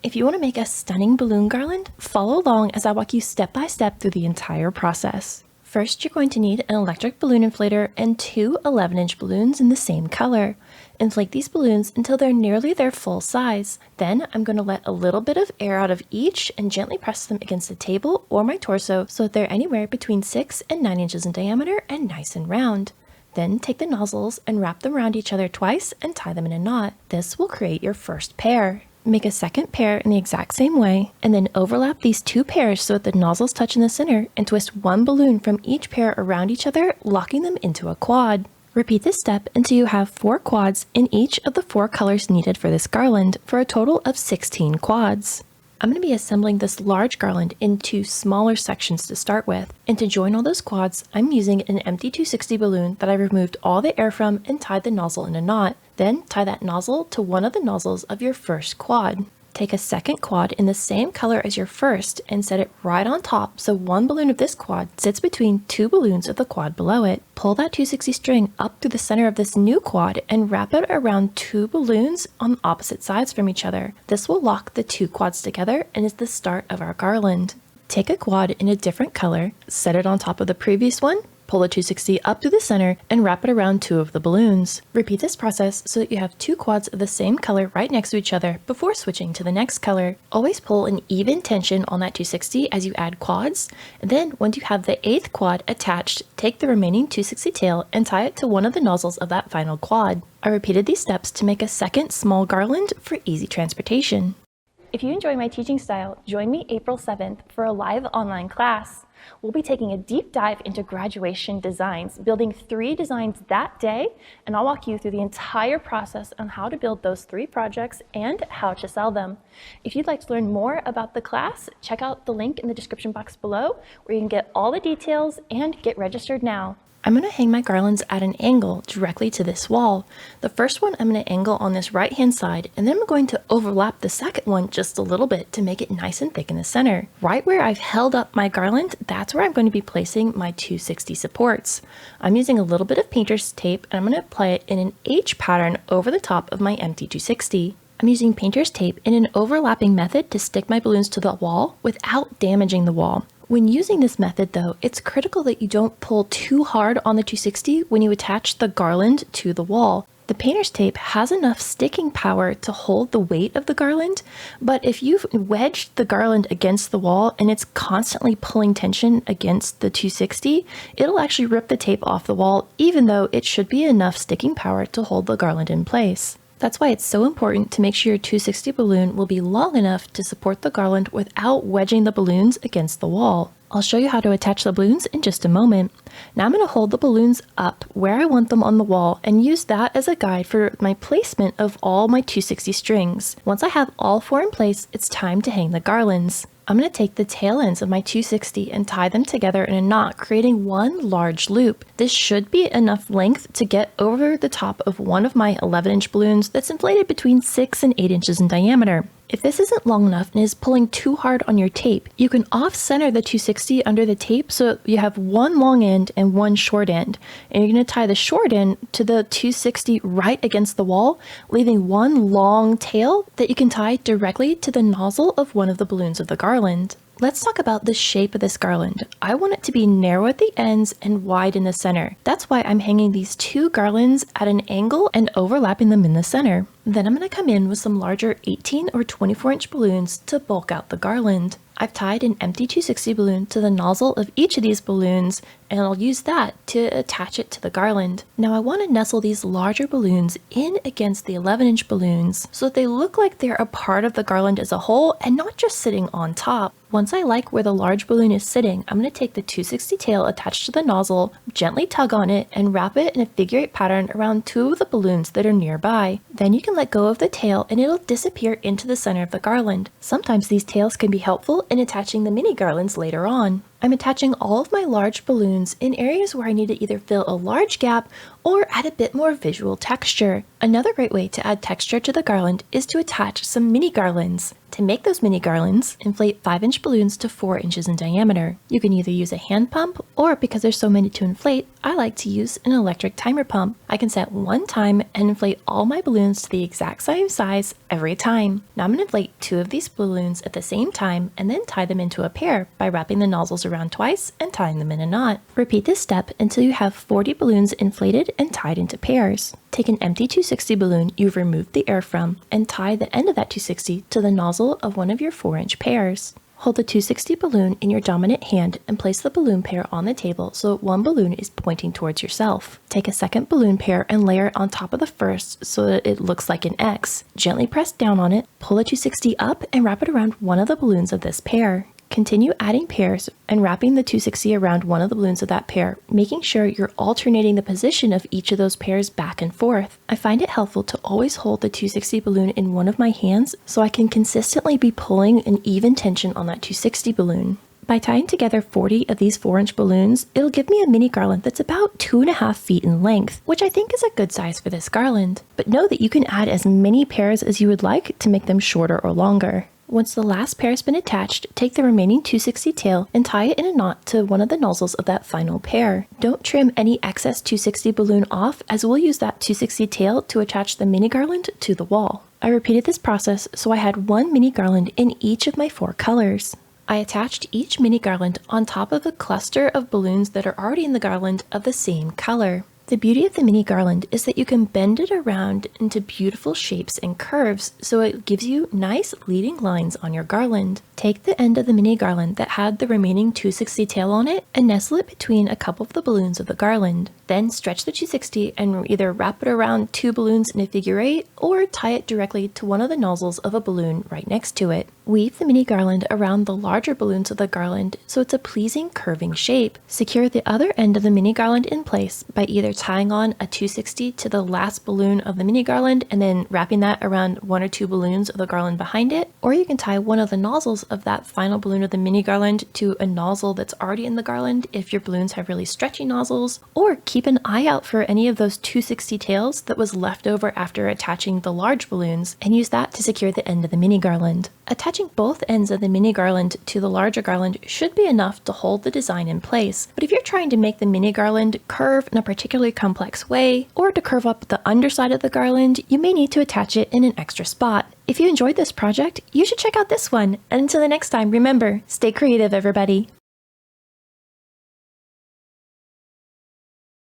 If you want to make a stunning balloon garland, follow along as I walk you step by step through the entire process. First, you're going to need an electric balloon inflator and two 11-inch balloons in the same color. Inflate these balloons until they're nearly their full size. Then I'm going to let a little bit of air out of each and gently press them against the table or my torso so that they're anywhere between 6 and 9 inches in diameter and nice and round. Then take the nozzles and wrap them around each other twice and tie them in a knot. This will create your first pair. Make a second pair in the exact same way, and then overlap these two pairs so that the nozzles touch in the center, and twist one balloon from each pair around each other, locking them into a quad. Repeat this step until you have 4 quads in each of the 4 colors needed for this garland, for a total of 16 quads. I'm going to be assembling this large garland into smaller sections to start with, and to join all those quads, I'm using an empty 260 balloon that I removed all the air from and tied the nozzle in a knot. Then tie that nozzle to one of the nozzles of your first quad. Take a second quad in the same color as your first and set it right on top so one balloon of this quad sits between 2 balloons of the quad below it. Pull that 260 string up through the center of this new quad and wrap it around 2 balloons on opposite sides from each other. This will lock the 2 quads together and is the start of our garland. Take a quad in a different color, set it on top of the previous one, pull the 260 up to the center, and wrap it around 2 of the balloons. Repeat this process so that you have 2 quads of the same color right next to each other before switching to the next color. Always pull an even tension on that 260 as you add quads, and then once you have the 8th quad attached, take the remaining 260 tail and tie it to one of the nozzles of that final quad. I repeated these steps to make a second small garland for easy transportation. If you enjoy my teaching style, join me April 7th for a live online class. We'll be taking a deep dive into graduation designs, building 3 designs that day, and I'll walk you through the entire process on how to build those 3 projects and how to sell them. If you'd like to learn more about the class, check out the link in the description box below where you can get all the details and get registered now. I'm going to hang my garlands at an angle directly to this wall. The first one I'm going to angle on this right hand side, and then I'm going to overlap the second one just a little bit to make it nice and thick in the center. Right where I've held up my garland, that's where I'm going to be placing my 260 supports. I'm using a little bit of painter's tape, and I'm going to apply it in an H pattern over the top of my empty 260. I'm using painter's tape in an overlapping method to stick my balloons to the wall without damaging the wall. When using this method though, it's critical that you don't pull too hard on the 260 when you attach the garland to the wall. The painter's tape has enough sticking power to hold the weight of the garland, but if you've wedged the garland against the wall and it's constantly pulling tension against the 260, it'll actually rip the tape off the wall, even though it should be enough sticking power to hold the garland in place. That's why it's so important to make sure your 260 balloon will be long enough to support the garland without wedging the balloons against the wall. I'll show you how to attach the balloons in just a moment. Now I'm going to hold the balloons up where I want them on the wall and use that as a guide for my placement of all my 260 strings. Once I have all 4 in place, it's time to hang the garlands. I'm going to take the tail ends of my 260 and tie them together in a knot, creating one large loop. This should be enough length to get over the top of one of my 11-inch balloons that's inflated between 6 and 8 inches in diameter. If this isn't long enough and is pulling too hard on your tape, you can off-center the 260 under the tape so you have one long end and one short end. And you're going to tie the short end to the 260 right against the wall, leaving one long tail that you can tie directly to the nozzle of one of the balloons of the garland. Let's talk about the shape of this garland. I want it to be narrow at the ends and wide in the center. That's why I'm hanging these 2 garlands at an angle and overlapping them in the center. Then I'm going to come in with some larger 18 or 24-inch balloons to bulk out the garland. I've tied an empty 260 balloon to the nozzle of each of these balloons, and I'll use that to attach it to the garland. Now I want to nestle these larger balloons in against the 11-inch balloons so that they look like they're a part of the garland as a whole and not just sitting on top. Once I like where the large balloon is sitting, I'm going to take the 260 tail attached to the nozzle, gently tug on it, and wrap it in a figure 8 pattern around 2 of the balloons that are nearby. Then you can let go of the tail and it'll disappear into the center of the garland. Sometimes these tails can be helpful in attaching the mini garlands later on. I'm attaching all of my large balloons in areas where I need to either fill a large gap or add a bit more visual texture. Another great way to add texture to the garland is to attach some mini garlands. To make those mini garlands, inflate 5-inch balloons to 4 inches in diameter. You can either use a hand pump, or because there's so many to inflate, I like to use an electric timer pump. I can set one time and inflate all my balloons to the exact same size every time. Now I'm going to inflate 2 of these balloons at the same time and then tie them into a pair by wrapping the nozzles around twice and tying them in a knot. Repeat this step until you have 40 balloons inflated and tied into pairs. Take an empty 260 balloon you've removed the air from and tie the end of that 260 to the nozzle of one of your 4-inch pairs. Hold the 260 balloon in your dominant hand and place the balloon pair on the table so one balloon is pointing towards yourself. Take a second balloon pair and layer it on top of the first so that it looks like an X. Gently press down on it, pull the 260 up and wrap it around one of the balloons of this pair. Continue adding pairs and wrapping the 260 around one of the balloons of that pair, making sure you're alternating the position of each of those pairs back and forth. I find it helpful to always hold the 260 balloon in one of my hands so I can consistently be pulling an even tension on that 260 balloon. By tying together 40 of these 4-inch balloons, it'll give me a mini garland that's about 2.5 feet in length, which I think is a good size for this garland. But know that you can add as many pairs as you would like to make them shorter or longer. Once the last pair has been attached, take the remaining 260 tail and tie it in a knot to one of the nozzles of that final pair. Don't trim any excess 260 balloon off, as we'll use that 260 tail to attach the mini garland to the wall. I repeated this process so I had one mini garland in each of my 4 colors. I attached each mini garland on top of a cluster of balloons that are already in the garland of the same color. The beauty of the mini garland is that you can bend it around into beautiful shapes and curves, so it gives you nice leading lines on your garland. Take the end of the mini garland that had the remaining 260 tail on it and nestle it between a couple of the balloons of the garland. Then stretch the 260 and either wrap it around 2 balloons in a figure 8 or tie it directly to one of the nozzles of a balloon right next to it. Weave the mini garland around the larger balloons of the garland so it's a pleasing curving shape. Secure the other end of the mini garland in place by either tying on a 260 to the last balloon of the mini garland and then wrapping that around 1 or 2 balloons of the garland behind it, or you can tie one of the nozzles of that final balloon of the mini garland to a nozzle that's already in the garland if your balloons have really stretchy nozzles, or keep an eye out for any of those 260 tails that was left over after attaching the large balloons and use that to secure the end of the mini garland. Attaching both ends of the mini garland to the larger garland should be enough to hold the design in place, but if you're trying to make the mini garland curve in a particularly complex way, or to curve up the underside of the garland, you may need to attach it in an extra spot. If you enjoyed this project, you should check out this one. And until the next time, remember, stay creative, everybody.